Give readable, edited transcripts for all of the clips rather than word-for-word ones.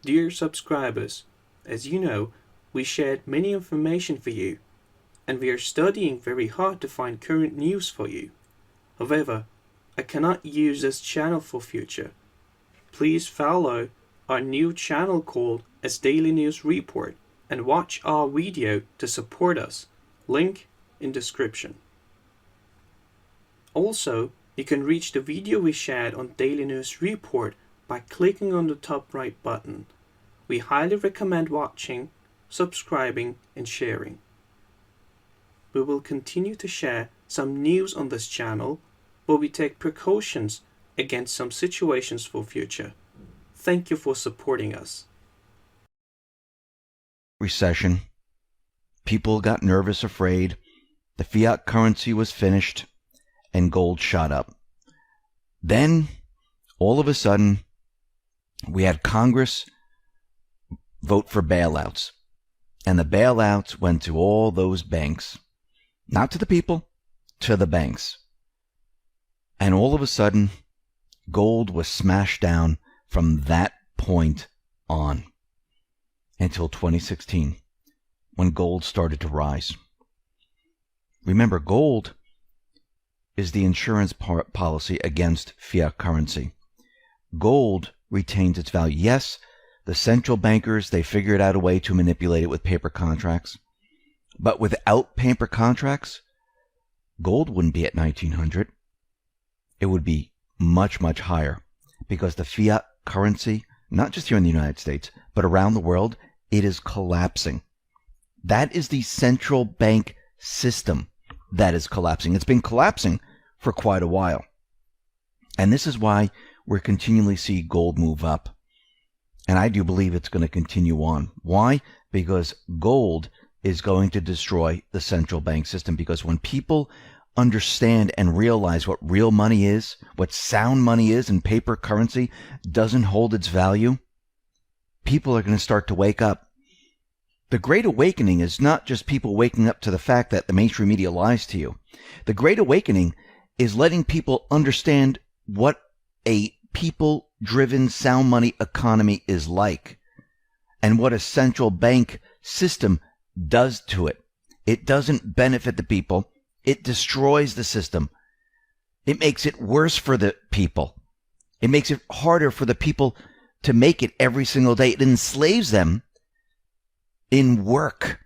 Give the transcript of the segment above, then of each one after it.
Dear subscribers, as you know, we shared many information for you, and we are studying very hard to find current news for you. However, I cannot use this channel for future. Please follow our new channel called as Daily News Report and watch our video to support us. Link in description. Also, you can reach the video we shared on Daily News Report by clicking on the top right button. We highly recommend watching, subscribing and sharing. We will continue to share some news on this channel, but we take precautions against some situations for future. Thank you for supporting us. Recession. People got nervous, afraid. The fiat currency was finished, and gold shot up. Then, all of a sudden, we had Congress vote for bailouts. And the bailouts went to all those banks. Not to the people, to the banks. And all of a sudden, gold was smashed down from that point on until 2016, when gold started to rise. Remember, gold is the insurance policy against fiat currency. Gold retains its value. Yes, the central bankers, they figured out a way to manipulate it with paper contracts. But without paper contracts, gold wouldn't be at 1900. It would be much, much higher, because the fiat currency, not just here in the United States, but around the world, it is collapsing. That is the central bank system that is collapsing. It's been collapsing for quite a while. And this is why we're continually see gold move up. And I do believe it's going to continue on. Why? Because gold is going to destroy the central bank system. Because when people understand and realize what real money is, what sound money is, and paper currency doesn't hold its value, people are going to start to wake up. The Great Awakening is not just people waking up to the fact that the mainstream media lies to you. The Great Awakening is letting people understand what a people-driven sound money economy is like and what a central bank system does to it. It doesn't benefit the people. It destroys the system. It makes it worse for the people. It makes it harder for the people to make it every single day. It enslaves them in work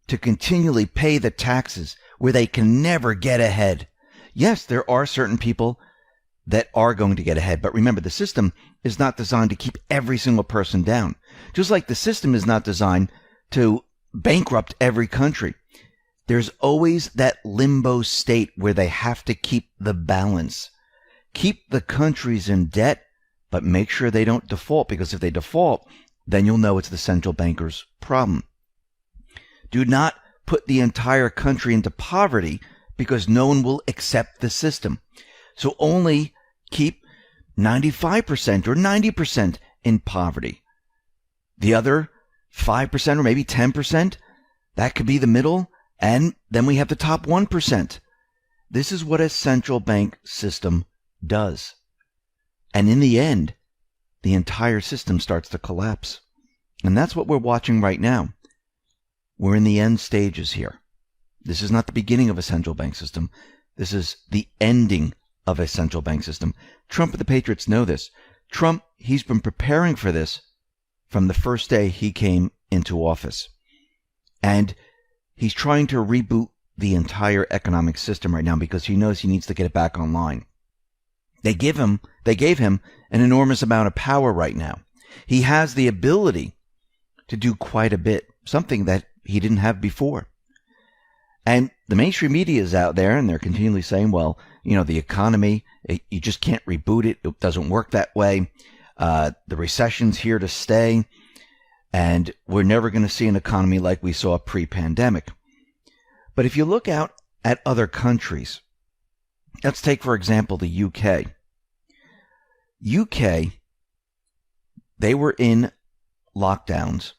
to continually pay the taxes where they can never get ahead. Yes, there are certain people that are going to get ahead. But remember, the system is not designed to keep every single person down. Just like the system is not designed to bankrupt every country. There's always that limbo state where they have to keep the balance. Keep the countries in debt, but make sure they don't default, because if they default, then you'll know it's the central banker's problem. Do not put the entire country into poverty, because no one will accept the system. So only keep 95% or 90% in poverty. The other 5% or maybe 10%, that could be the middle, and then we have the top 1%. This is what a central bank system does. And in the end, the entire system starts to collapse. And that's what we're watching right now. We're in the end stages here. This is not the beginning of a central bank system. This is the ending of a central bank system. Trump and the Patriots know this. Trump, he's been preparing for this from the first day he came into office. And he's trying to reboot the entire economic system right now because he knows he needs to get it back online. They gave him an enormous amount of power right now. He has the ability to do quite a bit, something that he didn't have before. And the mainstream media is out there and they're continually saying, well, you know, the economy, you just can't reboot it. It doesn't work that way. The recession's here to stay. And we're never going to see an economy like we saw pre-pandemic. But if you look out at other countries, let's take, for example, the UK. UK, they were in lockdowns,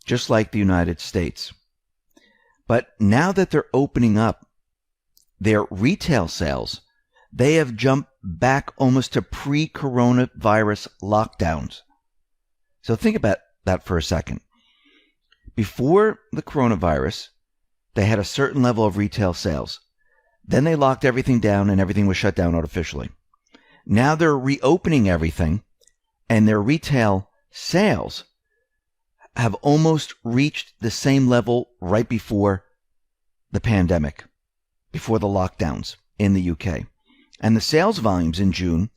just like the United States. But now that they're opening up their retail sales, they have jumped back almost to pre-coronavirus lockdowns. So think about that for a second. Before the coronavirus, they had a certain level of retail sales. Then they locked everything down and everything was shut down artificially. Now they're reopening everything and their retail sales have almost reached the same level right before the pandemic, before the lockdowns in the UK. And the sales volumes in June,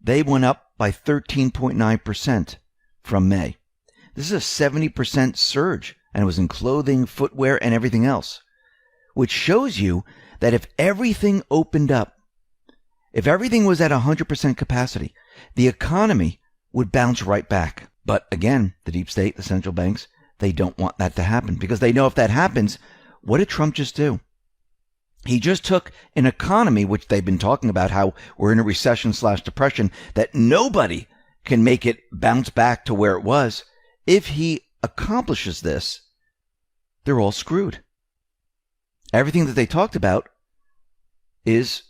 they went up by 13.9% from May. This is a 70% surge, and it was in clothing, footwear, and everything else, which shows you that if everything opened up, if everything was at 100% capacity, the economy would bounce right back. But again, the deep state, the central banks, they don't want that to happen because they know if that happens, what did Trump just do? He just took an economy, which they've been talking about how we're in a recession/depression, that nobody can make it bounce back to where it was. If he accomplishes this, they're all screwed. Everything that they talked about is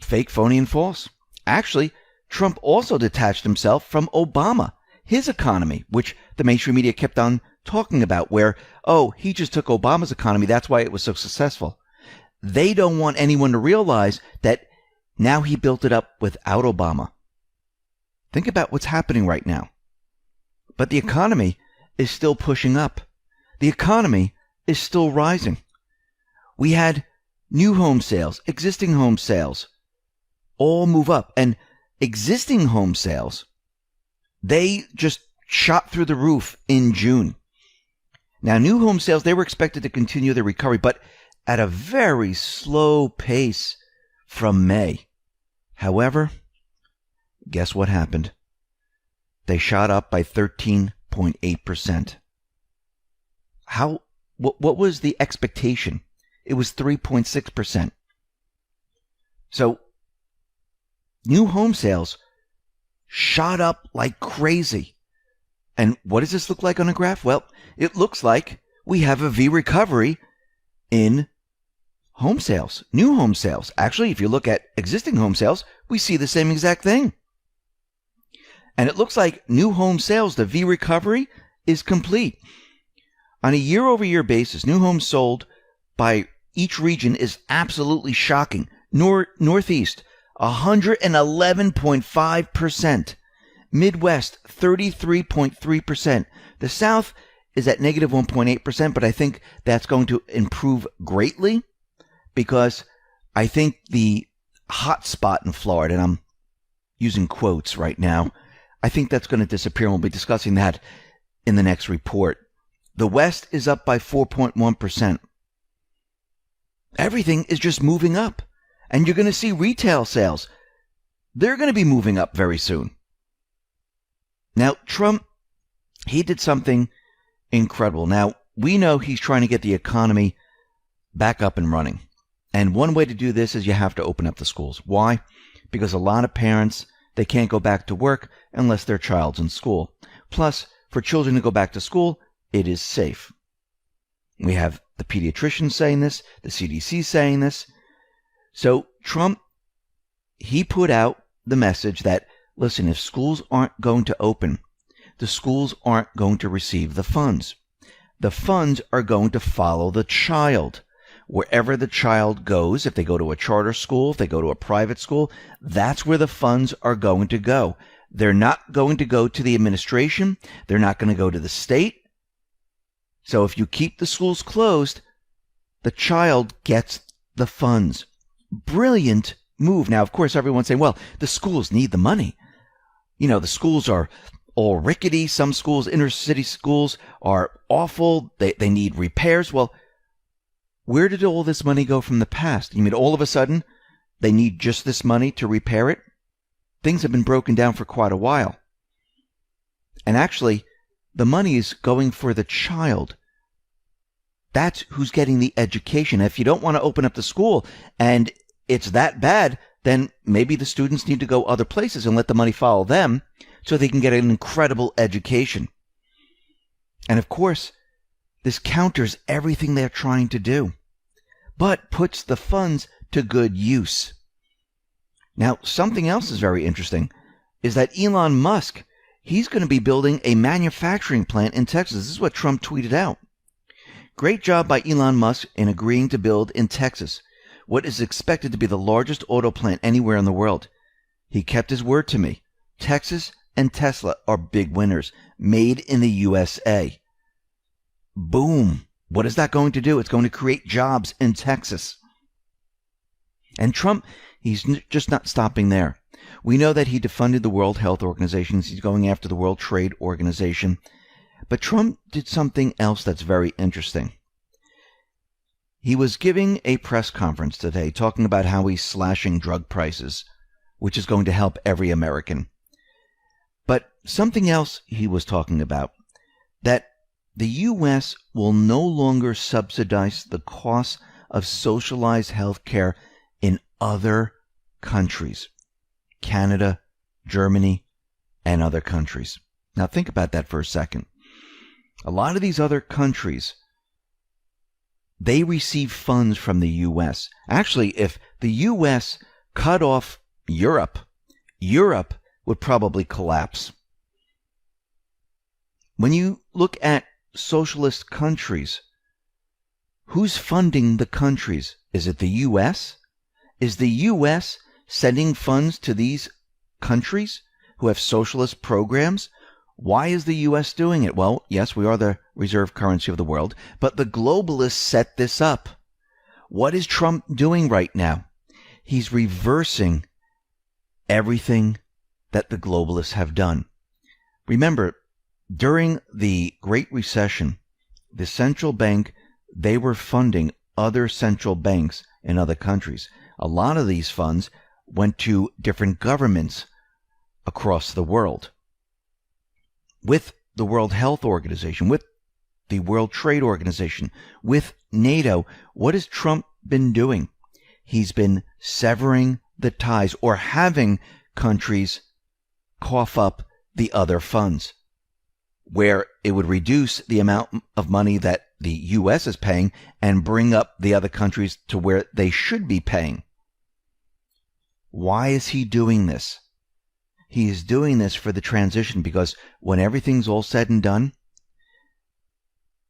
fake, phony, and false. Actually, Trump also detached himself from Obama, his economy, which the mainstream media kept on talking about, where, oh, he just took Obama's economy, that's why it was so successful. They don't want anyone to realize that now he built it up without Obama. Think about what's happening right now. But the economy is still pushing up. The economy is still rising. We had new home sales, existing home sales, all move up. And existing home sales, they just shot through the roof in June. Now, new home sales, they were expected to continue their recovery, but at a very slow pace from May. However, guess what happened? They shot up by 13.8%. What was the expectation? It was 3.6%. So, new home sales shot up like crazy. And what does this look like on a graph? Well, it looks like we have a V recovery in home sales, new home sales. Actually, if you look at existing home sales, we see the same exact thing. And it looks like new home sales, the V recovery, is complete. On a year-over-year basis, new homes sold by each region is absolutely shocking. Northeast, 111.5%. Midwest, 33.3%. The South is at negative 1.8%, but I think that's going to improve greatly because I think the hot spot in Florida, and I'm using quotes right now, I think that's going to disappear, and we'll be discussing that in the next report. The West is up by 4.1%. Everything is just moving up, and you're going to see retail sales. They're going to be moving up very soon. Now, Trump, he did something incredible. Now, we know he's trying to get the economy back up and running. And one way to do this is you have to open up the schools. Why? Because a lot of parents, they can't go back to work unless their child's in school. Plus, for children to go back to school, it is safe. We have the pediatricians saying this, the CDC saying this. So Trump, he put out the message that, listen, if schools aren't going to open, the schools aren't going to receive the funds. The funds are going to follow the child. Wherever the child goes, if they go to a charter school, if they go to a private school, that's where the funds are going to go. They're not going to go to the administration. They're not going to go to the state. So if you keep the schools closed, the child gets the funds. Brilliant move. Now, of course, everyone's saying, well, the schools need the money. You know, the schools are all rickety. Some schools, inner city schools, are awful. They need repairs. Well, where did all this money go from the past? You mean all of a sudden they need just this money to repair it? Things have been broken down for quite a while. And actually, the money is going for the child. That's who's getting the education. If you don't want to open up the school and it's that bad, then maybe the students need to go other places and let the money follow them so they can get an incredible education. And of course, this counters everything they're trying to do, but puts the funds to good use. Now, something else is very interesting is that Elon Musk, he's going to be building a manufacturing plant in Texas. This is what Trump tweeted out. Great job by Elon Musk in agreeing to build in Texas what is expected to be the largest auto plant anywhere in the world. He kept his word to me. Texas and Tesla are big winners. Made in the USA. Boom. What is that going to do? It's going to create jobs in Texas. And Trump, he's just not stopping there. We know that he defunded the World Health Organization. He's going after the World Trade Organization. But Trump did something else that's very interesting. He was giving a press conference today talking about how he's slashing drug prices, which is going to help every American. But something else he was talking about, that the U.S. will no longer subsidize the cost of socialized health care in other countries. Canada, Germany, and other countries. Now think about that for a second. A lot of these other countries, they receive funds from the U.S. Actually, if the U.S. cut off Europe, Europe would probably collapse. When you look at socialist countries, who's funding the countries? Is it the U.S.? Is the U.S. sending funds to these countries who have socialist programs? Why is the U.S. doing it? Well, yes, we are the reserve currency of the world, but the globalists set this up. What is Trump doing right now? He's reversing everything that the globalists have done. Remember, during the Great Recession, the central bank, they were funding other central banks in other countries. A lot of these funds went to different governments across the world. With the World Health Organization, with the World Trade Organization, with NATO, what has Trump been doing? He's been severing the ties or having countries cough up the other funds, where it would reduce the amount of money that the U.S. is paying and bring up the other countries to where they should be paying. Why is he doing this? He is doing this for the transition because when everything's all said and done,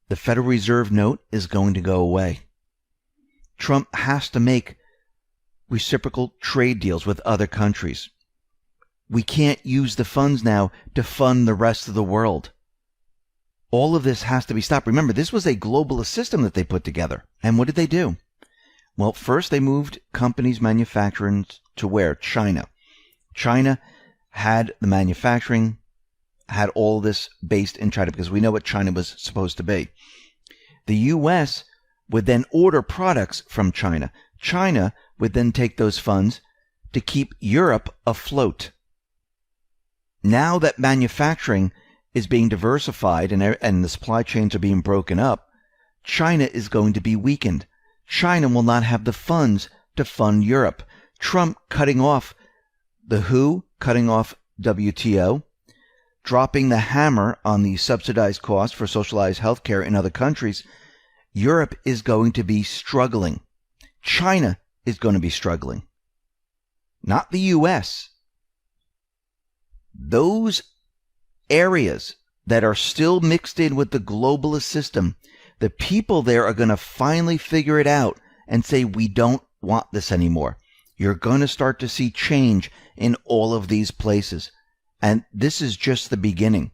the Federal Reserve note is going to go away. Trump has to make reciprocal trade deals with other countries. We can't use the funds now to fund the rest of the world. All of this has to be stopped. Remember, this was a globalist system that they put together. And what did they do? Well, first they moved companies' manufacturing to where? China. China had the manufacturing, had all this based in China because we know what China was supposed to be. The U.S. would then order products from China. China would then take those funds to keep Europe afloat. Now that manufacturing is being diversified and the supply chains are being broken up, China is going to be weakened. China will not have the funds to fund Europe. Trump cutting off the WHO, cutting off WTO, dropping the hammer on the subsidized costs for socialized healthcare in other countries. Europe is going to be struggling. China is going to be struggling. Not the U.S. Those areas that are still mixed in with the globalist system, the people there are going to finally figure it out and say, we don't want this anymore. You're going to start to see change in all of these places. And this is just the beginning.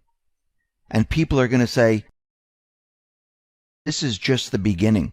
And people are going to say, this is just the beginning.